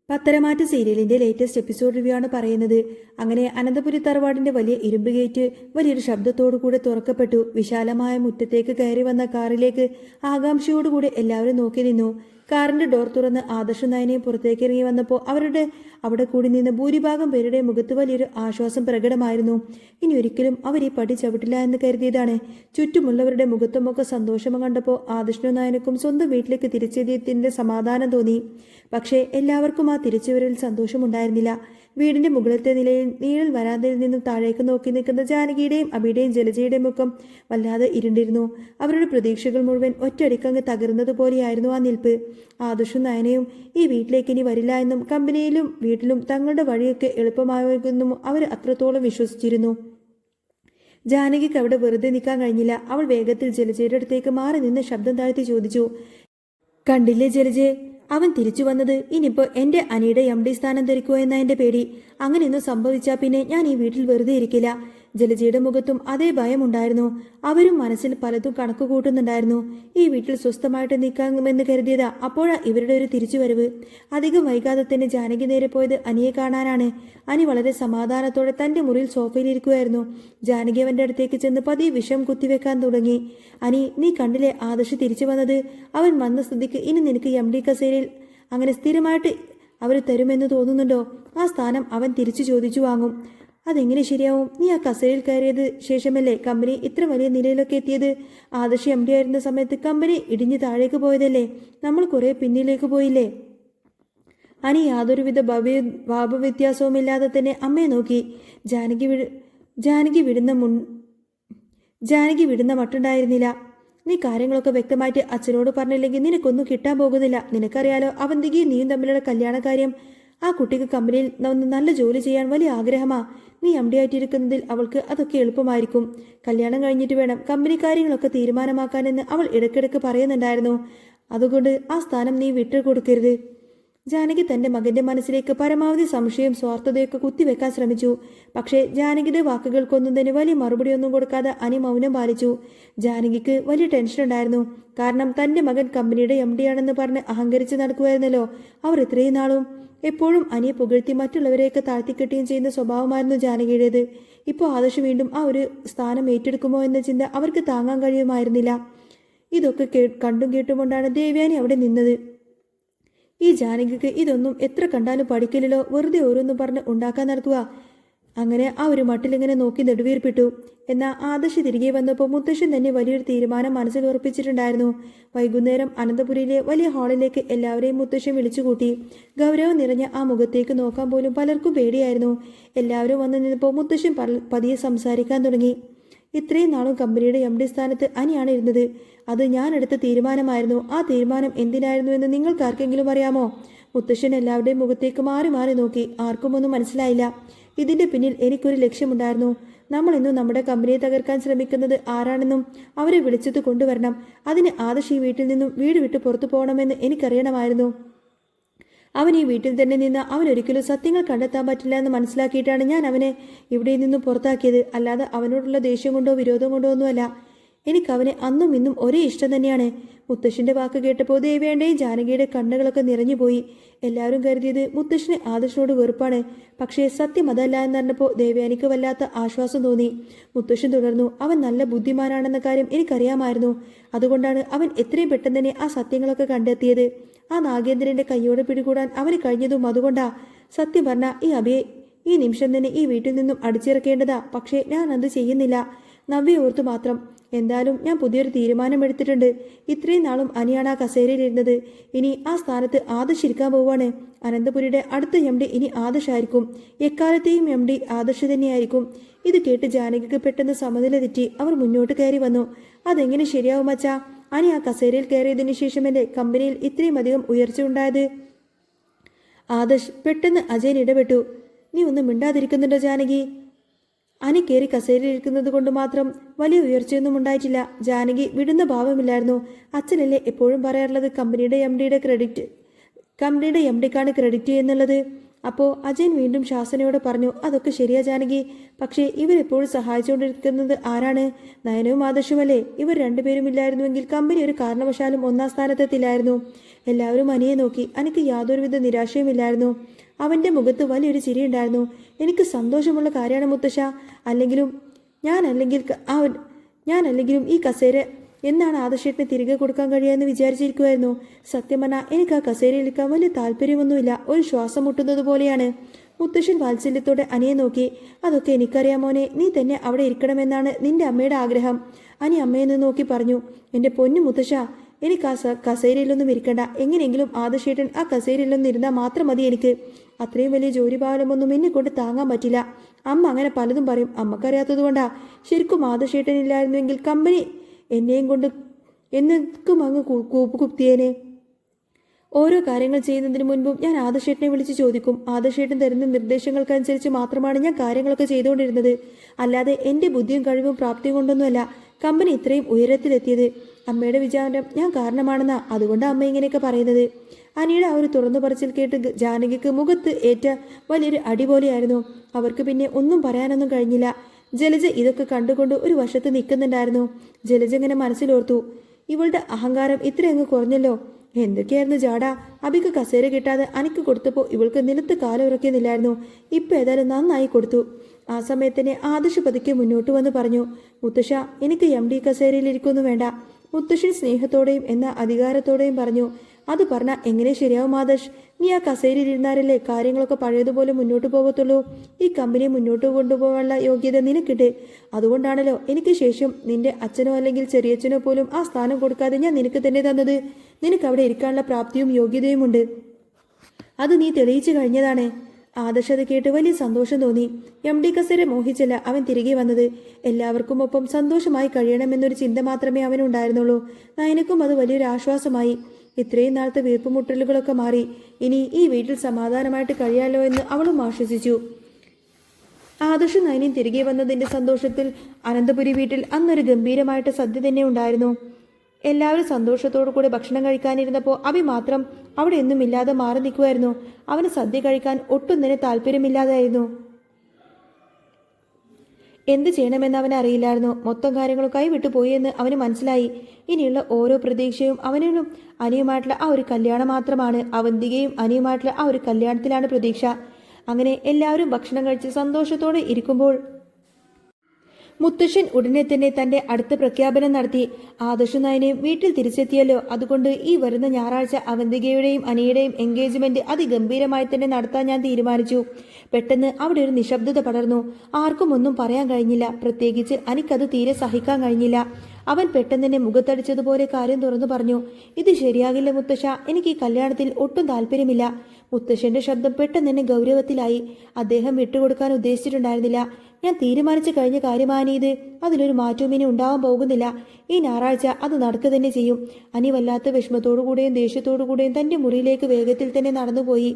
പത്തരമാറ്റ സീരിയലിന്റെ latest episode review ആണ് പറയുന്നത്. അങ്ങനെ അനന്തപുരി തറവാടിന്റെ വലിയ ഇരുമ്പ് ഗേറ്റ് വലിയൊരു ശബ്ദത്തോടു കൂടെ തുറക്കപ്പെട്ടു. വിശാലമായ മുറ്റത്തേക്ക് കയറി വന്ന കാറിലേക്ക് ആകാംക്ഷയോടുകൂടി എല്ലാവരും നോക്കി നിന്നു. കാറിന്റെ ഡോർ തുറന്ന് ആദർശ് നയനയും പുറത്തേക്ക് ഇറങ്ങി വന്നപ്പോൾ അവിടെ കൂടി നിന്ന് ഭൂരിഭാഗം പേരുടെ മുഖത്ത് വലിയൊരു ആശ്വാസം പ്രകടമായിരുന്നു. ഇനി ഒരിക്കലും അവർ ഈ പടി ചവിട്ടില്ല എന്ന് കരുതിയതാണ്. ചുറ്റുമുള്ളവരുടെ മുഖത്തുമൊക്കെ സന്തോഷം കണ്ടപ്പോൾ ആദർശിനും നയനക്കും സ്വന്തം വീട്ടിലേക്ക് തിരിച്ചെത്തിയതിന്റെ സമാധാനം തോന്നി. പക്ഷേ എല്ലാവർക്കും ആ തിരിച്ചുവരവിൽ സന്തോഷമുണ്ടായിരുന്നില്ല. വീടിന്റെ മുകളിലത്തെ നിലയിൽ നീഴൽ വരാന്തയിൽ നിന്നും താഴേക്ക് നോക്കി നിൽക്കുന്ന ജാനകിയുടെയും അബിയുടെയും ജലജയുടെയും മുഖം വല്ലാതെ ഇരുണ്ടിരുന്നു. അവരുടെ പ്രതീക്ഷകൾ മുഴുവൻ ഒറ്റയടിക്കങ്ങ് തകർന്നതുപോലെയായിരുന്നു ആ നിൽപ്പ്. ആദർശും നയനയും ഈ വീട്ടിലേക്ക് ഇനി വരില്ല എന്നും കമ്പനിയിലും വീട്ടിലും തങ്ങളുടെ വഴിയൊക്കെ എളുപ്പമാകുമെന്നും അവർ അത്രത്തോളം വിശ്വസിച്ചിരുന്നു. ജാനകിക്ക് അവിടെ വെറുതെ നിൽക്കാൻ കഴിഞ്ഞില്ല. അവൾ വേഗത്തിൽ ജലജയുടെ അടുത്തേക്ക് മാറി നിന്ന് ശബ്ദം താഴ്ത്തി ചോദിച്ചു, കണ്ടില്ലേ ജലജെ, അവൻ തിരിച്ചു വന്നത് ഇനിയിപ്പോ എന്റെ അനിയുടെ MD സ്ഥാനം ധരിക്കുമോ എന്ന എന്റെ പേടി. അങ്ങനെയൊന്നും സംഭവിച്ചാൽ പിന്നെ ഞാൻ ഈ വീട്ടിൽ വെറുതെ ഇരിക്കില്ല. ജലജയുടെ മുഖത്തും അതേ ഭയമുണ്ടായിരുന്നു. അവരും മനസ്സിൽ പലതും കണക്ക് കൂട്ടുന്നുണ്ടായിരുന്നു. ഈ വീട്ടിൽ സ്വസ്ഥമായിട്ട് നിൽക്കാമെന്ന് കരുതിയതാ. അപ്പോഴാ ഇവരുടെ ഒരു തിരിച്ചുവരവ്. അധികം വൈകാതെ തന്നെ ജാനകി നേരെ പോയത് അനിയെ കാണാനാണ്. അനി വളരെ സമാധാനത്തോടെ തന്റെ മുറിയിൽ സോഫയിലിരിക്കുകയായിരുന്നു. ജാനകി അവന്റെ അടുത്തേക്ക് ചെന്ന് പതിയെ വിഷം കുത്തിവെക്കാൻ തുടങ്ങി. അനി, നീ കണ്ടില്ലേ ആദർശ് തിരിച്ചു വന്നത്? അവൻ വന്ന സ്ഥിതിക്ക് ഇനി നിനക്ക് MD കസേരയിൽ അങ്ങനെ സ്ഥിരമായിട്ട് അവർ തരുമെന്ന് തോന്നുന്നുണ്ടോ? ആ സ്ഥാനം അവൻ തിരിച്ചു ചോദിച്ചു വാങ്ങും. അതെങ്ങനെ ശരിയാവും? നീ ആ കസേരയിൽ കയറിയത് ശേഷമല്ലേ കമ്പനി ഇത്ര വലിയ നിലയിലൊക്കെ എത്തിയത്? ആദർശ് MD ആയിരുന്ന സമയത്ത് കമ്പനി ഇടിഞ്ഞ് താഴേക്ക് പോയതല്ലേ? നമ്മൾ കുറെ പിന്നിലേക്ക് പോയില്ലേ? അനി യാതൊരുവിധ ഭാവവ്യത്യാസവുമില്ലാതെ തന്നെ അമ്മയെ നോക്കി. ജാനകി വിടുന്ന മട്ടുണ്ടായിരുന്നില്ല. നീ കാര്യങ്ങളൊക്കെ വ്യക്തമായിട്ട് അച്ഛനോട് പറഞ്ഞില്ലെങ്കിൽ നിനക്കൊന്നും കിട്ടാൻ പോകുന്നില്ല. നിനക്കറിയാലോ അവന്തികയും നീയും തമ്മിലുള്ള കല്യാണ കാര്യം. ആ കുട്ടിക്ക് കമ്പനിയിൽ നല്ല ജോലി ചെയ്യാൻ വലിയ ആഗ്രഹമാ. നീ MD ആയിട്ടിരിക്കുന്നതിൽ അവൾക്ക് അതൊക്കെ എളുപ്പമായിരിക്കും. കല്യാണം കഴിഞ്ഞിട്ട് വേണം കമ്പനി കാര്യങ്ങളൊക്കെ തീരുമാനമാക്കാനെന്ന് അവൾ ഇടയ്ക്കിടയ്ക്ക് പറയുന്നുണ്ടായിരുന്നു. അതുകൊണ്ട് ആ സ്ഥാനം നീ വിട്ടുകൊടുക്കരുത്. ജാനകി തന്റെ മകന്റെ മനസ്സിലേക്ക് പരമാവധി സംശയവും സ്വാർത്ഥതയൊക്കെ കുത്തിവെക്കാൻ ശ്രമിച്ചു. പക്ഷേ ജാനകിയുടെ വാക്കുകൾക്കൊന്നും തന്നെ വലിയ മറുപടിയൊന്നും കൊടുക്കാതെ അനി മൗനം പാലിച്ചു. ജാനകിക്ക് വലിയ ടെൻഷൻ ഉണ്ടായിരുന്നു. കാരണം തന്റെ മകൻ കമ്പനിയുടെ MD ആണെന്ന് പറഞ്ഞ് അഹങ്കരിച്ച് നടക്കുമായിരുന്നല്ലോ അവർ ഇത്രയും നാളും. എപ്പോഴും അനിയെ പുകഴ്ത്തി മറ്റുള്ളവരെയൊക്കെ താഴ്ത്തിക്കെട്ടുകയും ചെയ്യുന്ന സ്വഭാവമായിരുന്നു ജാനകിയുടേത്. ഇപ്പോൾ ആദർശ് വീണ്ടും ആ ഒരു സ്ഥാനം ഏറ്റെടുക്കുമോ എന്ന ചിന്ത അവർക്ക് താങ്ങാൻ കഴിയുമായിരുന്നില്ല. ഇതൊക്കെ കണ്ടും കേട്ടുകൊണ്ടാണ് ദേവയാനി അവിടെ നിന്നത്. ഈ ജാനകിക്ക് ഇതൊന്നും എത്ര കണ്ടാലും പഠിക്കില്ലല്ലോ, വെറുതെ ഓരോന്നും പറഞ്ഞ് ഉണ്ടാക്കാൻ നടക്കുക. അങ്ങനെ ആ ഒരു മട്ടിലിങ്ങനെ നോക്കി നെടുവീർപ്പിട്ടു. എന്നാൽ ആദർശ് തിരികെ വന്നപ്പോൾ മുത്തശ്ശൻ തന്നെ വലിയൊരു തീരുമാനം മനസ്സിൽ ഉറപ്പിച്ചിട്ടുണ്ടായിരുന്നു. വൈകുന്നേരം അനന്തപുരിയിലെ വലിയ ഹാളിലേക്ക് എല്ലാവരെയും മുത്തശ്ശൻ വിളിച്ചുകൂട്ടി. ഗൗരവം നിറഞ്ഞ ആ മുഖത്തേക്ക് നോക്കാൻ പോലും പലർക്കും പേടിയായിരുന്നു. എല്ലാവരും വന്നു നിന്നപ്പോൾ മുത്തശ്ശൻ പതിയെ സംസാരിക്കാൻ തുടങ്ങി. ഇത്രയും നാളും കമ്പനിയുടെ MD സ്ഥാനത്ത് അനിയാണ് ഇരുന്നത്. അത് ഞാൻ എടുത്ത തീരുമാനമായിരുന്നു. ആ തീരുമാനം എന്തിനായിരുന്നു എന്ന് നിങ്ങൾക്ക് ആർക്കെങ്കിലും അറിയാമോ? മുത്തശ്ശൻ എല്ലാവരുടെയും മുഖത്തേക്ക് മാറി മാറി നോക്കി. ആർക്കും ഒന്നും മനസ്സിലായില്ല. ഇതിന്റെ പിന്നിൽ എനിക്കൊരു ലക്ഷ്യമുണ്ടായിരുന്നു. നമ്മളിന്നും നമ്മുടെ കമ്പനിയെ തകർക്കാൻ ശ്രമിക്കുന്നത് ആരാണെന്നും അവരെ വിളിച്ചത് കൊണ്ടുവരണം. അതിന് ആദർശ് ഈ വീട്ടിൽ നിന്നും വീട് വിട്ട് പുറത്തു പോകണമെന്ന് എനിക്കറിയണമായിരുന്നു. അവൻ ഈ വീട്ടിൽ തന്നെ നിന്ന് അവനൊരിക്കലും സത്യങ്ങൾ കണ്ടെത്താൻ പറ്റില്ല എന്ന് മനസ്സിലാക്കിയിട്ടാണ് ഞാൻ അവനെ ഇവിടെ നിന്നും പുറത്താക്കിയത്. അല്ലാതെ അവനോടുള്ള ദേഷ്യം കൊണ്ടോ വിരോധം കൊണ്ടോ ഒന്നുമല്ല. എനിക്കവനെ അന്നും ഇന്നും ഒരേ ഇഷ്ടം തന്നെയാണ്. മുത്തശ്ശന്റെ വാക്ക് കേട്ടപ്പോൾ ദേവയാന്റെയും ജാനകിയുടെ കണ്ണുകളൊക്കെ നിറഞ്ഞുപോയി. എല്ലാവരും കരുതിയത് മുത്തശ്ശന് ആദർശനോട് വെറുപ്പാണ്. പക്ഷേ സത്യം അതല്ല എന്നറിഞ്ഞപ്പോൾ ദേവയാനിക്ക് വല്ലാത്ത ആശ്വാസം തോന്നി. മുത്തശ്ശൻ തുടർന്നു, അവൻ നല്ല ബുദ്ധിമാനാണെന്ന കാര്യം എനിക്കറിയാമായിരുന്നു. അതുകൊണ്ടാണ് അവൻ എത്രയും പെട്ടെന്ന് തന്നെ ആ സത്യങ്ങളൊക്കെ കണ്ടെത്തിയത്. ആ നാഗേന്ദ്രന്റെ കൈയോടെ പിടികൂടാൻ അവന് കഴിഞ്ഞതും അതുകൊണ്ടാ. സത്യം പറഞ്ഞ ഈ അബിയെ ഈ നിമിഷം തന്നെ ഈ വീട്ടിൽ നിന്നും അടിച്ചിറക്കേണ്ടതാ. പക്ഷേ ഞാൻ അത് ചെയ്യുന്നില്ല. നവ്യെ ഓർത്തു മാത്രം. എന്തായാലും ഞാൻ പുതിയൊരു തീരുമാനം എടുത്തിട്ടുണ്ട്. ഇത്രയും നാളും അനിയാണ് ആ കസേരയിലിരുന്നത്. ഇനി ആ സ്ഥാനത്ത് ആദർശ് ഇരിക്കാൻ പോവാണ്. അനന്തപുരിയുടെ അടുത്ത MD ഇനി ആദർശ് ആയിരിക്കും. എക്കാലത്തെയും MD ആദർശ് തന്നെയായിരിക്കും. ഇത് കേട്ട് ജാനകിക്ക് പെട്ടെന്ന് സമനില തെറ്റി. അവർ മുന്നോട്ട് കയറി വന്നു. അതെങ്ങനെ ശരിയാവും അച്ഛാ? അനി ആ കസേരയിൽ കയറിയതിനു ശേഷമല്ലേ കമ്പനിയിൽ ഇത്രയും അധികം ഉയർച്ച ഉണ്ടായത്? ആദർശ് പെട്ടെന്ന് അജയൻ ഇടപെട്ടു. നീ ഒന്നും മിണ്ടാതിരിക്കുന്നുണ്ടോ ജാനകി? അനി കയറി കസേരയിലിരിക്കുന്നത് കൊണ്ട് മാത്രം വലിയ ഉയർച്ചയൊന്നും ഉണ്ടായിട്ടില്ല. ജാനകി വിടുന്ന ഭാവമില്ലായിരുന്നു. അച്ഛനല്ലേ എപ്പോഴും പറയാറുള്ളത് കമ്പനിയുടെ MDക്കാണ് ക്രെഡിറ്റ് എന്നുള്ളത്. അപ്പോൾ അജയൻ വീണ്ടും ശാസനയോട് പറഞ്ഞു, അതൊക്കെ ശരിയാ ജാനകി, പക്ഷേ ഇവരെപ്പോഴും സഹായിച്ചുകൊണ്ടിരിക്കുന്നത് ആരാണ്? നയനവും ആദർശുമല്ലേ? ഇവർ രണ്ടുപേരും ഇല്ലായിരുന്നുവെങ്കിൽ കമ്പനി ഒരു കാരണവശാലും ഒന്നാം സ്ഥാനത്തെത്തില്ലായിരുന്നു. എല്ലാവരും അനിയെ നോക്കി. എനിക്ക് യാതൊരുവിധ നിരാശയുമില്ലായിരുന്നു. അവൻ്റെ മുഖത്ത് വലിയൊരു ചിരിയുണ്ടായിരുന്നു. എനിക്ക് സന്തോഷമുള്ള കാര്യമാണ് മുത്തശ്ശ. അല്ലെങ്കിലും ഞാനല്ലെങ്കിലും ഈ കസേര എന്നാണ് ആദർശേട്ടനെ തിരികെ കൊടുക്കാൻ കഴിയുമെന്ന് വിചാരിച്ചിരിക്കുമായിരുന്നു. സത്യം പറഞ്ഞാൽ എനിക്ക് ആ കസേരയിലിരിക്കാൻ വലിയ താല്പര്യമൊന്നുമില്ല. ഒരു ശ്വാസം മുട്ടുന്നത് പോലെയാണ്. മുത്തശ്ശൻ വാത്സല്യത്തോടെ അനിയെ നോക്കി. അതൊക്കെ എനിക്കറിയാം മോനെ, നീ തന്നെ അവിടെ ഇരിക്കണമെന്നാണ് നിന്റെ അമ്മയുടെ ആഗ്രഹം. അനി അമ്മയെന്ന് നോക്കി പറഞ്ഞു, എൻ്റെ പൊന്നു മുത്തശ്ശ, എനിക്ക് ആ കസേരയിലൊന്നും ഇരിക്കണ്ട. എങ്ങനെയെങ്കിലും ആദർശേട്ടൻ ആ കസേരയിലൊന്നും ഇരുന്നാൽ മാത്രം മതി എനിക്ക്. അത്രയും വലിയ ജോലിഭാരമൊന്നും എന്നെ കൊണ്ട് താങ്ങാൻ പറ്റില്ല. അമ്മ അങ്ങനെ പലതും പറയും. അമ്മക്കറിയാത്തത് കൊണ്ടാ. ശരിക്കും ആദർശേട്ടനില്ലായിരുന്നുവെങ്കിൽ കമ്പനി എന്നെയും കൊണ്ട് എന്നേക്കും അങ്ങ് കൂപ്പുകുത്തിയേനെ. ഓരോ കാര്യങ്ങൾ ചെയ്യുന്നതിന് മുൻപും ഞാൻ ആദർശേട്ടനെ വിളിച്ച് ചോദിക്കും. ആദർശേട്ടൻ തരുന്ന നിർദ്ദേശങ്ങൾക്കനുസരിച്ച് മാത്രമാണ് ഞാൻ കാര്യങ്ങളൊക്കെ ചെയ്തുകൊണ്ടിരുന്നത്. അല്ലാതെ എൻ്റെ ബുദ്ധിയും കഴിവും പ്രാപ്തിയും കൊണ്ടൊന്നുമല്ല കമ്പനി ഇത്രയും ഉയരത്തിലെത്തിയത്. അമ്മയുടെ വിചാരം ഞാൻ കാരണമാണെന്നാ. അതുകൊണ്ടാണ് അമ്മ ഇങ്ങനെയൊക്കെ പറയുന്നത്. അനിയുടെ ആ ഒരു തുറന്നു പറച്ചിൽ കേട്ട് ജാനകിക്ക് മുഖത്ത് ഏറ്റ വലിയൊരു അടി പോലെയായിരുന്നു. അവർക്ക് പിന്നെ ഒന്നും പറയാനൊന്നും കഴിഞ്ഞില്ല. ജലജ ഇതൊക്കെ കണ്ടുകൊണ്ട് ഒരു വശത്ത് നിൽക്കുന്നുണ്ടായിരുന്നു. ജലജ ഇങ്ങനെ മനസ്സിലോർത്തു, ഇവളുടെ അഹങ്കാരം ഇത്രയങ്ങ് കുറഞ്ഞല്ലോ. എന്തൊക്കെയായിരുന്നു ജാടാ. അബിക്ക് കസേര കിട്ടാതെ അനിക്ക് കൊടുത്തപ്പോൾ ഇവൾക്ക് നിലത്ത് കാലുറക്കുന്നില്ലായിരുന്നു. ഇപ്പം ഏതായാലും നന്നായി കൊടുത്തു. ആ സമയത്തന്നെ ആദർശ് പതുക്കെ മുന്നോട്ട് വന്ന് പറഞ്ഞു, മുത്തശ്ശ, എനിക്ക് MD കസേരയിലിരിക്കൊന്നും വേണ്ട. മുത്തശ്ശൻ സ്നേഹത്തോടെയും എന്ന അധികാരത്തോടെയും പറഞ്ഞു. അത് പറഞ്ഞാൽ എങ്ങനെ ശരിയാവും ആദർശ്? നീ ആ കസേരയിലിരുന്നാലല്ലേ കാര്യങ്ങളൊക്കെ പഴയതുപോലെ മുന്നോട്ട് പോകത്തുള്ളൂ. ഈ കമ്പനി മുന്നോട്ട് കൊണ്ടുപോകാനുള്ള യോഗ്യത നിനക്കിട്ട്. അതുകൊണ്ടാണല്ലോ എനിക്ക് ശേഷം നിന്റെ അച്ഛനോ അല്ലെങ്കിൽ ചെറിയച്ഛനോ പോലും ആ സ്ഥാനം കൊടുക്കാതെ ഞാൻ നിനക്ക് തന്നെ തന്നത്. നിനക്ക് അവിടെ ഇരിക്കാനുള്ള പ്രാപ്തിയും യോഗ്യതയുമുണ്ട്. അത് നീ തെളിയിച്ചു കഴിഞ്ഞതാണ്. ആദർശ് അത് കേട്ട് വലിയ സന്തോഷം തോന്നി. MD കസേര മോഹിച്ചല്ല അവൻ തിരികെ വന്നത്. എല്ലാവർക്കും ഒപ്പം സന്തോഷമായി കഴിയണമെന്നൊരു ചിന്ത മാത്രമേ അവനുണ്ടായിരുന്നുള്ളൂ. നയനക്കും അത് വലിയൊരു ആശ്വാസമായി. ഇത്രയും നാളത്തെ വീർപ്പുമുട്ടലുകളൊക്കെ മാറി. ഇനി ഈ വീട്ടിൽ സമാധാനമായിട്ട് കഴിയാലോ എന്ന് അവളും ആശ്വസിച്ചു. ആദർശ് നയനും തിരികെ വന്നതിന്റെ സന്തോഷത്തിൽ അനന്തപുരി വീട്ടിൽ അന്നൊരു ഗംഭീരമായിട്ട് സദ്യ തന്നെ ഉണ്ടായിരുന്നു. എല്ലാവരും സന്തോഷത്തോടു കൂടെ ഭക്ഷണം കഴിക്കാനിരുന്നപ്പോൾ അഭി മാത്രം അവിടെ ഒന്നും ഇല്ലാതെ മാറി നിൽക്കുമായിരുന്നു. അവന് സദ്യ കഴിക്കാൻ ഒട്ടും തന്നെ താല്പര്യമില്ലാതായിരുന്നു. എന്ത് ചെയ്യണമെന്ന് അവന് അറിയില്ലായിരുന്നു. മൊത്തം കാര്യങ്ങളും കൈവിട്ടു പോയി എന്ന് അവന് മനസ്സിലായി. ഇനിയുള്ള ഓരോ പ്രതീക്ഷയും അവനും അനിയുമായിട്ടുള്ള ആ ഒരു കല്യാണം മാത്രമാണ്. അവന്തികയും അനിയുമായിട്ടുള്ള ആ ഒരു കല്യാണത്തിലാണ് പ്രതീക്ഷ. അങ്ങനെ എല്ലാവരും ഭക്ഷണം കഴിച്ച് സന്തോഷത്തോടെ ഇരിക്കുമ്പോൾ മുത്തശ്ശൻ ഉടനെ തന്നെ തന്റെ അടുത്ത പ്രഖ്യാപനം നടത്തി. ആദർശ് നയനെയും വീട്ടിൽ തിരിച്ചെത്തിയല്ലോ, അതുകൊണ്ട് ഈ വരുന്ന ഞായറാഴ്ച അവന്തികയുടെയും അനിയുടെയും എൻഗേജ്മെന്റ് അതിഗംഭീരമായി തന്നെ നടത്താൻ ഞാൻ തീരുമാനിച്ചു. പെട്ടെന്ന് അവിടെ ഒരു നിശബ്ദത പടർന്നു. ആർക്കും ഒന്നും പറയാൻ കഴിഞ്ഞില്ല. പ്രത്യേകിച്ച് അനിക്കത് തീരെ സഹിക്കാൻ കഴിഞ്ഞില്ല. അവൻ പെട്ടെന്ന് തന്നെ മുഖത്തടിച്ചതുപോലെ കാര്യം തുറന്നു പറഞ്ഞു, ഇത് ശരിയാകില്ല മുത്തശ്ശ, എനിക്ക് ഈ കല്യാണത്തിൽ ഒട്ടും താല്പര്യമില്ല. മുത്തശ്ശന്റെ ശബ്ദം പെട്ടെന്ന് തന്നെ ഗൗരവത്തിലായി. അദ്ദേഹം വിട്ടുകൊടുക്കാൻ ഉദ്ദേശിച്ചിട്ടുണ്ടായിരുന്നില്ല. ഞാൻ തീരുമാനിച്ചു കഴിഞ്ഞ കാര്യമാനീത്. അതിലൊരു മാറ്റവും ഇനി ഉണ്ടാവാൻ പോകുന്നില്ല. ഈ ഞായറാഴ്ച അത് നടക്കുക തന്നെ ചെയ്യും. അനി വല്ലാത്ത വിഷമത്തോടുകൂടെയും ദേഷ്യത്തോടുകൂടെയും തന്റെ മുറിയിലേക്ക് വേഗത്തിൽ തന്നെ നടന്നുപോയി.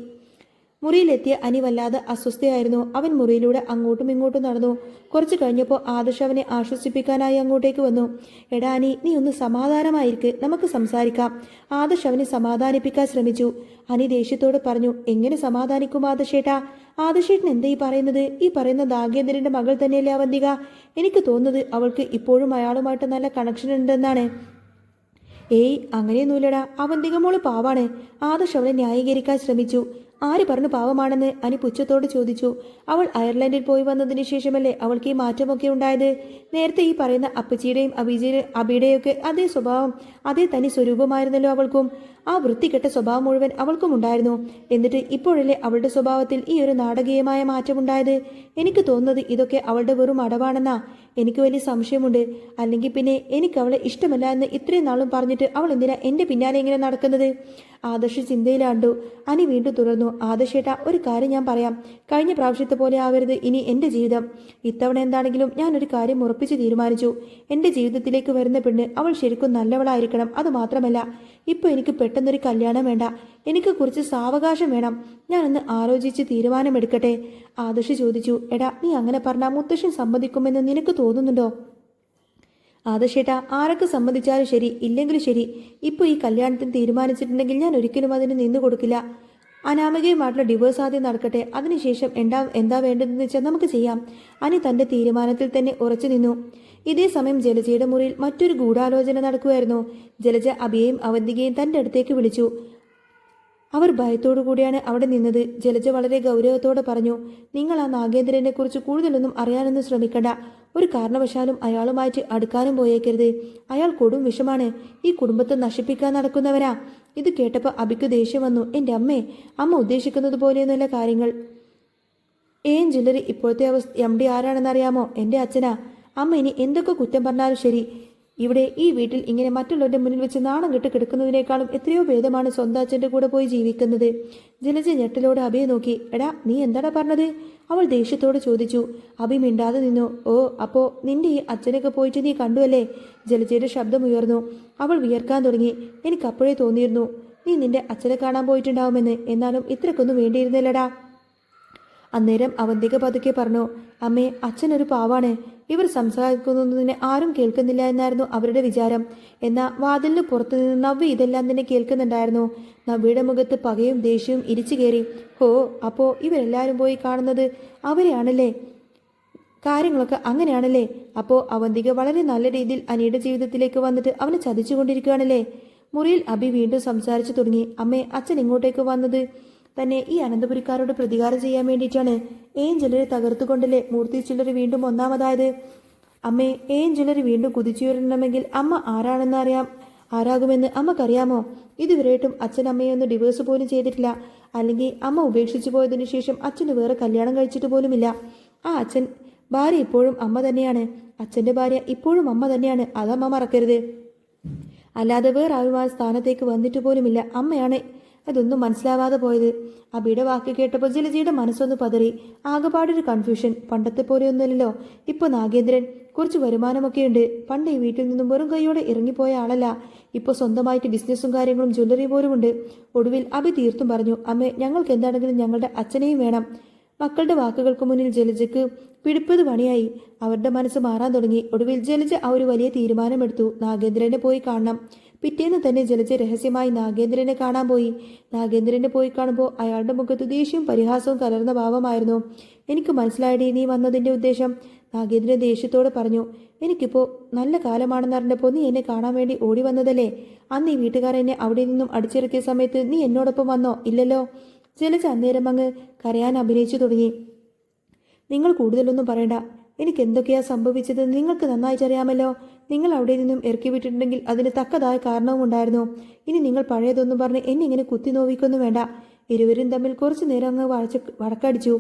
മുറിയിലെത്തിയ അനി വല്ലാതെ അസ്വസ്ഥയായിരുന്നു. അവൻ മുറിയിലൂടെ അങ്ങോട്ടും ഇങ്ങോട്ടും നടന്നു. കുറച്ചു കഴിഞ്ഞപ്പോൾ ആദർശ് അവനെ ആശ്വസിപ്പിക്കാനായി അങ്ങോട്ടേക്ക് വന്നു. എടാ അനി, നീ ഒന്ന് സമാധാനമായിരിക്ക്, നമുക്ക് സംസാരിക്കാം. ആദർശ് അവനെ സമാധാനിപ്പിക്കാൻ ശ്രമിച്ചു. അനി ദേഷ്യത്തോട് പറഞ്ഞു, എങ്ങനെ സമാധാനിക്കും ആദർശേട്ടാ? ആദർശേട്ടൻ എന്താ ഈ പറയുന്നത്? ഈ പറയുന്ന നാഗേന്ദ്രന്റെ മകൾ തന്നെയല്ലേ അവന്തിക? എനിക്ക് തോന്നുന്നത് അവൾക്ക് ഇപ്പോഴും അയാളുമായിട്ട് നല്ല കണക്ഷൻ ഉണ്ടെന്നാണ്. ഏയ്, അങ്ങനെയൊന്നുമില്ലടാ, അവന്തിക മോള് പാവാണ്. ആദർശ് അവളെ ന്യായീകരിക്കാൻ ശ്രമിച്ചു. ആര് പറഞ്ഞു പാവമാണെന്ന് അനി പുച്ഛത്തോട് ചോദിച്ചു. അവൾ അയർലൻഡിൽ പോയി വന്നതിന് ശേഷമല്ലേ അവൾക്ക് ഈ മാറ്റമൊക്കെ ഉണ്ടായത്. നേരത്തെ ഈ പറയുന്ന അപ്പച്ചിയുടെയും അബിയുടെയൊക്കെ അതേ സ്വഭാവം, അതേ തനി സ്വരൂപമായിരുന്നല്ലോ അവൾക്കും. ആ വൃത്തികെട്ട സ്വഭാവം മുഴുവൻ അവൾക്കും ഉണ്ടായിരുന്നു. എന്നിട്ട് ഇപ്പോഴല്ലേ അവളുടെ സ്വഭാവത്തിൽ ഈ ഒരു നാടകീയമായ മാറ്റമുണ്ടായത്. എനിക്ക് തോന്നുന്നത് ഇതൊക്കെ അവളുടെ വെറും അടവാണെന്നാ. എനിക്ക് വലിയ സംശയമുണ്ട്. അല്ലെങ്കിൽ പിന്നെ എനിക്ക് അവളെ ഇഷ്ടമല്ല എന്ന് ഇത്രയും നാളും പറഞ്ഞിട്ട് അവൾ എന്തിനാ എൻ്റെ പിന്നാലെ ഇങ്ങനെ നടക്കുന്നത്? ആദർശ് ചിന്തയിലാണ്ടു. അനി വീണ്ടും തുടർന്നു, ആദർശേട്ടാ, ഒരു കാര്യം ഞാൻ പറയാം. കഴിഞ്ഞ പ്രാവശ്യത്തെ പോലെ ആവരുത് ഇനി എൻ്റെ ജീവിതം. ഇത്തവണ എന്താണെങ്കിലും ഞാനൊരു കാര്യം ഉറപ്പിച്ച് തീരുമാനിച്ചു. എൻ്റെ ജീവിതത്തിലേക്ക് വരുന്ന പെണ്ണ് അവൾ ശരിക്കും നല്ലവളായിരിക്കണം. അതുമാത്രമല്ല, ഇപ്പോൾ എനിക്ക് പെട്ടെന്നൊരു കല്യാണം വേണ്ട. എനിക്ക് കുറച്ച് സാവകാശം വേണം. ഞാനൊന്ന് ആലോചിച്ച് തീരുമാനമെടുക്കട്ടെ. ആദർശ് ചോദിച്ചു, എടാ, നീ അങ്ങനെ പറഞ്ഞാൽ മുത്തശ്ശൻ സമ്മതിക്കുമെന്ന് നിനക്ക് തോന്നുന്നുണ്ടോ? ആദർശേട്ടാ, ആരൊക്കെ സമ്മതിച്ചാലും ശരി, ഇല്ലെങ്കിലും ശരി, ഇപ്പോൾ ഈ കല്യാണത്തിന് തീരുമാനിച്ചിട്ടുണ്ടെങ്കിൽ ഞാൻ ഒരിക്കലും അതിന് നിന്നു കൊടുക്കില്ല. അനാമികയുമായിട്ടുള്ള ഡിവോഴ്സ് ആദ്യം നടക്കട്ടെ, അതിനുശേഷം എന്താ വേണ്ടതെന്ന് വെച്ചാൽ നമുക്ക് ചെയ്യാം. അനി തന്റെ തീരുമാനത്തിൽ തന്നെ ഉറച്ചു നിന്നു. ഇതേ സമയം ജലജയുടെ മുറിയിൽ മറ്റൊരു ഗൂഢാലോചന നടക്കുമായിരുന്നു. ജലജ അഭിയെയും അവന്തികയും തന്റെ അടുത്തേക്ക് വിളിച്ചു. അവർ ഭയത്തോടു കൂടിയാണ് അവിടെ നിന്നത്. ജലജ വളരെ ഗൗരവത്തോടെ പറഞ്ഞു, നിങ്ങൾ ആ നാഗേന്ദ്രനെ കുറിച്ച് കൂടുതലൊന്നും അറിയാനൊന്നും ശ്രമിക്കണ്ട. ഒരു കാരണവശാലും അയാളുമായിട്ട് അടുക്കാനും പോയേക്കരുത്. അയാൾ കൊടും വിഷമാണ്. ഈ കുടുംബത്തെ നശിപ്പിക്കാൻ നടക്കുന്നവനാ. ഇത് കേട്ടപ്പോൾ അബിക്ക് ദേഷ്യം വന്നു. എൻ്റെ അമ്മ ഉദ്ദേശിക്കുന്നത് പോലെയൊന്നുമല്ല കാര്യങ്ങൾ. ജ്വല്ലറി ഇപ്പോഴത്തെ MD ആരാണെന്നറിയാമോ? എൻ്റെ അച്ഛനാ. അമ്മ ഇനി എന്തൊക്കെ കുറ്റം പറഞ്ഞാലും ശരി, ഇവിടെ ഈ വീട്ടിൽ ഇങ്ങനെ മറ്റുള്ളവരുടെ മുന്നിൽ വെച്ച് നാണം കെട്ട് കിടക്കുന്നതിനേക്കാളും എത്രയോ ഭേദമാണ് സ്വന്തം അച്ഛൻ്റെ കൂടെ പോയി ജീവിക്കുന്നത്. ജലജ ഞെട്ടലോടെ അബിയെ നോക്കി. എടാ, നീ എന്താടാ പറഞ്ഞത്? അവൾ ദേഷ്യത്തോട് ചോദിച്ചു. അബി മിണ്ടാതെ നിന്നു. ഓ, അപ്പോ നിന്റെ ഈ അച്ഛനൊക്കെ പോയിട്ട് നീ കണ്ടുവല്ലേ? ജലജയുടെ ശബ്ദം ഉയർന്നു. അവൾ വിയർക്കാൻ തുടങ്ങി. എനിക്കപ്പോഴേ തോന്നിയിരുന്നു നീ നിന്റെ അച്ഛനെ കാണാൻ പോയിട്ടുണ്ടാവുമെന്ന്. എന്നാലും ഇത്രക്കൊന്നും വേണ്ടിയിരുന്നില്ലടാ. അന്നേരം അവന്തിക പതുക്കെ പറഞ്ഞു, അമ്മേ, അച്ഛനൊരു പാവാണ്. ഇവർ സംസാരിക്കുന്നതിനെ ആരും കേൾക്കുന്നില്ല എന്നായിരുന്നു അവരുടെ വിചാരം. എന്നാൽ വാതിലിന് പുറത്തുനിന്ന് നവ്യ ഇതെല്ലാം തന്നെ കേൾക്കുന്നുണ്ടായിരുന്നു. നവ്യയുടെ മുഖത്ത് പകയും ദേഷ്യവും ഇരിച്ചു കയറി. ഹോ, അപ്പോ ഇവരെല്ലാവരും പോയി കാണുന്നത് അവരെയാണല്ലേ? കാര്യങ്ങളൊക്കെ അങ്ങനെയാണല്ലേ? അപ്പോൾ അവന്തിക വളരെ നല്ല രീതിയിൽ അനിയുടെ ജീവിതത്തിലേക്ക് വന്നിട്ട് അവനെ ചതിച്ചുകൊണ്ടിരിക്കുകയാണല്ലേ? മുറിയിൽ അബി വീണ്ടും സംസാരിച്ചു തുടങ്ങി. അമ്മേ, അച്ഛൻ ഇങ്ങോട്ടേക്ക് വന്നത് തന്നെ ഈ അനന്തപുരിക്കാരോട് പ്രതികാരം ചെയ്യാൻ വേണ്ടിയിട്ടാണ്. ജ്വല്ലറി തകർത്തുകൊണ്ടല്ലേ മൂർത്തി ജ്വല്ലറി വീണ്ടും ഒന്നാമതായത്? അമ്മേ, ജ്വല്ലറി വീണ്ടും കുതിച്ചുയരണമെങ്കിൽ അമ്മ ആരാകുമെന്ന് അമ്മക്കറിയാമോ? ഇതുവരെയായിട്ടും അച്ഛൻ അമ്മയെ ഒന്ന് ഡിവോഴ്സ് പോലും ചെയ്തിട്ടില്ല. അല്ലെങ്കിൽ അമ്മ ഉപേക്ഷിച്ചു പോയതിനു ശേഷം അച്ഛന് വേറെ കല്യാണം കഴിച്ചിട്ട് പോലുമില്ല. ആ ഭാര്യ ഇപ്പോഴും അമ്മ തന്നെയാണ്. അച്ഛൻ്റെ ഭാര്യ ഇപ്പോഴും അമ്മ തന്നെയാണ്. അതമ്മ മറക്കരുത്. അല്ലാതെ വേറെ ആരും ആ സ്ഥാനത്തേക്ക് വന്നിട്ട് പോലുമില്ല. അമ്മയാണ് അതൊന്നും മനസ്സിലാവാതെ പോയത്. അബിയുടെ വാക്ക് കേട്ടപ്പോൾ ജലജയുടെ മനസ്സൊന്ന് പതറി. ആകെപ്പാടൊരു കൺഫ്യൂഷൻ. പണ്ടത്തെ പോലെയൊന്നുമല്ലല്ലോ ഇപ്പൊ നാഗേന്ദ്രൻ. കുറച്ച് വരുമാനമൊക്കെയുണ്ട്. പണ്ട് ഈ വീട്ടിൽ നിന്നും വെറും കൈയോടെ ഇറങ്ങിപ്പോയ ആളല്ല. ഇപ്പോൾ സ്വന്തമായിട്ട് ബിസിനസ്സും കാര്യങ്ങളും ജ്വല്ലറി പോലും ഉണ്ട്. ഒടുവിൽ അബി തീർത്തും പറഞ്ഞു, അമ്മേ, ഞങ്ങൾക്ക് എന്താണെങ്കിലും ഞങ്ങളുടെ അച്ഛനെയും വേണം. മക്കളുടെ വാക്കുകൾക്ക് മുന്നിൽ ജലജയ്ക്ക് പിടിപ്പത് പണിയായി. അവരുടെ മനസ്സ് മാറാൻ തുടങ്ങി. ഒടുവിൽ ജലജ ആ ഒരു വലിയ തീരുമാനമെടുത്തു. നാഗേന്ദ്രനെ പോയി കാണണം. പിറ്റേന്ന് തന്നെ ജലജ രഹസ്യമായി നാഗേന്ദ്രനെ കാണാൻ പോയി. നാഗേന്ദ്രനെ പോയി കാണുമ്പോൾ അയാളുടെ മുഖത്ത് ദേഷ്യവും പരിഹാസവും കലർന്ന ഭാവമായിരുന്നു. എനിക്ക് മനസ്സിലായടി നീ വന്നതിൻ്റെ ഉദ്ദേശം. നാഗേന്ദ്രൻ ദേഷ്യത്തോടെ പറഞ്ഞു. എനിക്കിപ്പോൾ നല്ല കാലമാണെന്നറിഞ്ഞപ്പോൾ നീ എന്നെ കാണാൻ വേണ്ടി ഓടി വന്നതല്ലേ? അന്ന് ഈ വീട്ടുകാർ എന്നെ അവിടെ നിന്നും അടിച്ചിറക്കിയ സമയത്ത് നീ എന്നോടൊപ്പം വന്നോ? ഇല്ലല്ലോ. ജലജ അന്നേരം അങ്ങ് കരയാൻ അഭിനയിച്ചു തുടങ്ങി. നിങ്ങൾ കൂടുതലൊന്നും പറയണ്ട. എനിക്ക് എന്തൊക്കെയാ സംഭവിച്ചത് നിങ്ങൾക്ക് നന്നായിട്ടറിയാമല്ലോ. നിങ്ങൾ അവിടെ നിന്നും ഇറക്കി വിട്ടിട്ടുണ്ടെങ്കിൽ അതിന് തക്കതായ കാരണവും ഉണ്ടായിരുന്നു. ഇനി നിങ്ങൾ പഴയതൊന്നും പറഞ്ഞ് എന്നെ ഇങ്ങനെ കുത്തി നോവിക്കൊന്നും വേണ്ട. ഇരുവരും തമ്മിൽ കുറച്ചു നേരം അങ്ങ് വഴക്കടിച്ചു.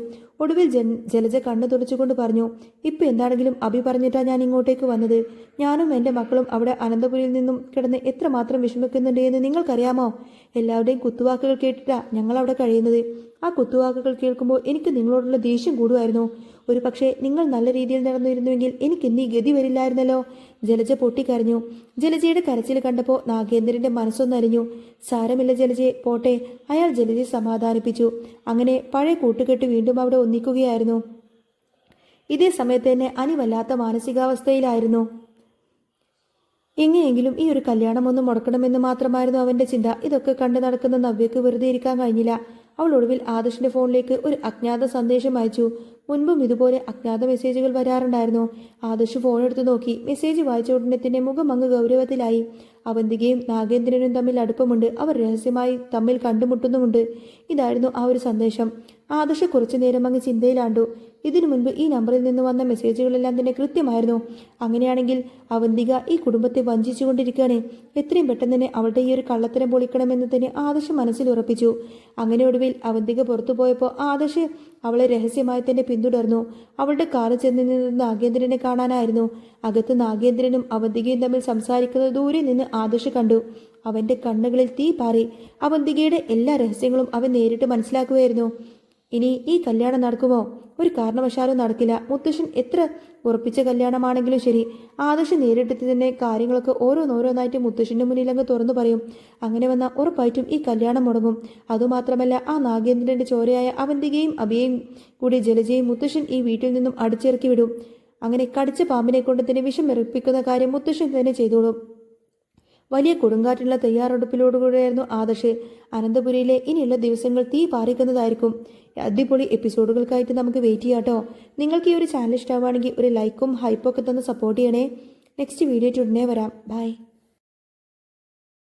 ഒടുവിൽ ജലജ കണ്ണു തുടച്ചുകൊണ്ട് പറഞ്ഞു, ഇപ്പം എന്താണെങ്കിലും അഭി പറഞ്ഞിട്ടാ ഞാൻ ഇങ്ങോട്ടേക്ക് വന്നത്. ഞാനും എൻ്റെ മക്കളും അവിടെ അനന്തപുരിയിൽ നിന്നും കിടന്ന് എത്രമാത്രം വിഷമിക്കുന്നുണ്ട് എന്ന് നിങ്ങൾക്കറിയാമോ? എല്ലാവരുടെയും കുത്തുവാക്കുകൾ കേട്ടിട്ടാ ഞങ്ങൾ അവിടെ കഴിയുന്നത്. ആ കുത്തുവാക്കുകൾ കേൾക്കുമ്പോൾ എനിക്ക് നിങ്ങളോടുള്ള ദേഷ്യം കൂടുമായിരുന്നു. ഒരു പക്ഷേ നിങ്ങൾ നല്ല രീതിയിൽ നടന്നിരുന്നുവെങ്കിൽ എനിക്ക് ഇന്നീ ഗതി വരില്ലായിരുന്നല്ലോ. ജലജ പൊട്ടിക്കരഞ്ഞു. ജലജയുടെ കരച്ചിൽ കണ്ടപ്പോൾ നാഗേന്ദ്രന്റെ മനസ്സൊന്നലിഞ്ഞു. സാരമില്ല ജലജയെ, പോട്ടെ. അയാൾ ജലജയെ സമാധാനിപ്പിച്ചു. അങ്ങനെ പഴയ കൂട്ടുകെട്ട് വീണ്ടും അവിടെ ഒന്നിക്കുകയായിരുന്നു. ഇതേ സമയത്ത് തന്നെ അനി വല്ലാത്ത മാനസികാവസ്ഥയിലായിരുന്നു. എങ്ങനെയെങ്കിലും ഈ ഒരു കല്യാണം ഒന്ന് മുടക്കണമെന്ന് മാത്രമായിരുന്നു അവന്റെ ചിന്ത. ഇതൊക്കെ കണ്ടു നടക്കുന്ന നവ്യക്ക് വെറുതെ ഇരിക്കാൻ കഴിഞ്ഞില്ല. അവൾ ഒടുവിൽ ആദർശിന്റെ ഫോണിലേക്ക് ഒരു അജ്ഞാത സന്ദേശം അയച്ചു. മുൻപും ഇതുപോലെ അജ്ഞാത മെസ്സേജുകൾ വരാറുണ്ടായിരുന്നു. ആദർശ് ഫോൺ എടുത്തു നോക്കി. മെസ്സേജ് വായിച്ച ഉടനെ തന്നെ മുഖം അങ്ങ് ഗൗരവത്തിലായി. അവന്തികയും നാഗേന്ദ്രനും തമ്മിൽ അടുപ്പമുണ്ട്. അവർ രഹസ്യമായി തമ്മിൽ കണ്ടുമുട്ടുന്നുമുണ്ട്. ഇതായിരുന്നു ആ ഒരു സന്ദേശം. ആദർശ് കുറച്ചു നേരം അങ്ങ് ചിന്തയിലാണ്ടു. ഇതിനു മുൻപ് ഈ നമ്പറിൽ നിന്ന് വന്ന മെസ്സേജുകളെല്ലാം തന്നെ കൃത്യമായിരുന്നു. അങ്ങനെയാണെങ്കിൽ അവന്തിക ഈ കുടുംബത്തെ വഞ്ചിച്ചുകൊണ്ടിരിക്കുകയാണ്. എത്രയും പെട്ടെന്ന് തന്നെ അവളുടെ ഈ ഒരു കള്ളത്തരം പൊളിക്കണമെന്ന് തന്നെ ആദർശ് മനസ്സിൽ ഉറപ്പിച്ചു. അങ്ങനെ ഒടുവിൽ അവന്തിക പുറത്തു പോയപ്പോൾ ആദർശ് അവളെ രഹസ്യമായി തന്നെ പിന്തുടർന്നു. അവളുടെ കാറിൽ ചെന്ന് നിന്ന് നാഗേന്ദ്രനെ കാണാനായിരുന്നു. അകത്ത് നാഗേന്ദ്രനും അവന്തികയും തമ്മിൽ സംസാരിക്കുന്നത് ദൂരെ നിന്ന് ആദർശ് കണ്ടു. അവന്റെ കണ്ണുകളിൽ തീ പാറി. അവന്തികയുടെ എല്ലാ രഹസ്യങ്ങളും അവൻ നേരിട്ട് മനസ്സിലാക്കുകയായിരുന്നു. ഇനി ഈ കല്യാണം നടക്കുമോ? ഒരു കാരണവശാലും നടക്കില്ല. മുത്തശ്ശൻ എത്ര ഉറപ്പിച്ച കല്യാണമാണെങ്കിലും ശരി, ആദർശ് നേരിട്ട് തന്നെ കാര്യങ്ങളൊക്കെ ഓരോന്നോരോന്നായിട്ട് മുത്തശ്ശന്റെ മുന്നിൽ അങ്ങ് തുറന്നു പറയും. അങ്ങനെ വന്നാൽ ഉറപ്പായിട്ടും ഈ കല്യാണം മുടങ്ങും. അതുമാത്രമല്ല, ആ നാഗേന്ദ്രന്റെ ചോരയായ അവന്തികയും അഭിയെയും കൂടി ജലജയും മുത്തശ്ശൻ ഈ വീട്ടിൽ നിന്നും അടിച്ചിറക്കി വിടും. അങ്ങനെ കടിച്ച പാമ്പിനെ കൊണ്ട് തന്നെ വിഷം മെറിപ്പിക്കുന്ന കാര്യം മുത്തശ്ശൻ തന്നെ ചെയ്തോളും. വലിയ കൊടുങ്കാറ്റിനുള്ള തയ്യാറെടുപ്പിലോടുകൂടിയായിരുന്നു ആദർശ്. അനന്തപുരിയിലെ ഇനിയുള്ള ദിവസങ്ങൾ തീ പാറിക്കുന്നതായിരിക്കും. അടിപൊളി എപ്പിസോഡുകൾക്കായിട്ട് നമുക്ക് വെയിറ്റ് ചെയ്യാം കേട്ടോ. നിങ്ങൾക്ക് ഈ ഒരു ചാനൽ ഇഷ്ടമാവുകയാണെങ്കിൽ ഒരു ലൈക്കും ഹൈപ്പൊക്കെ തന്ന് സപ്പോർട്ട് ചെയ്യണേ. നെക്സ്റ്റ് വീഡിയോ ഉടനെ വരാം. ബൈ.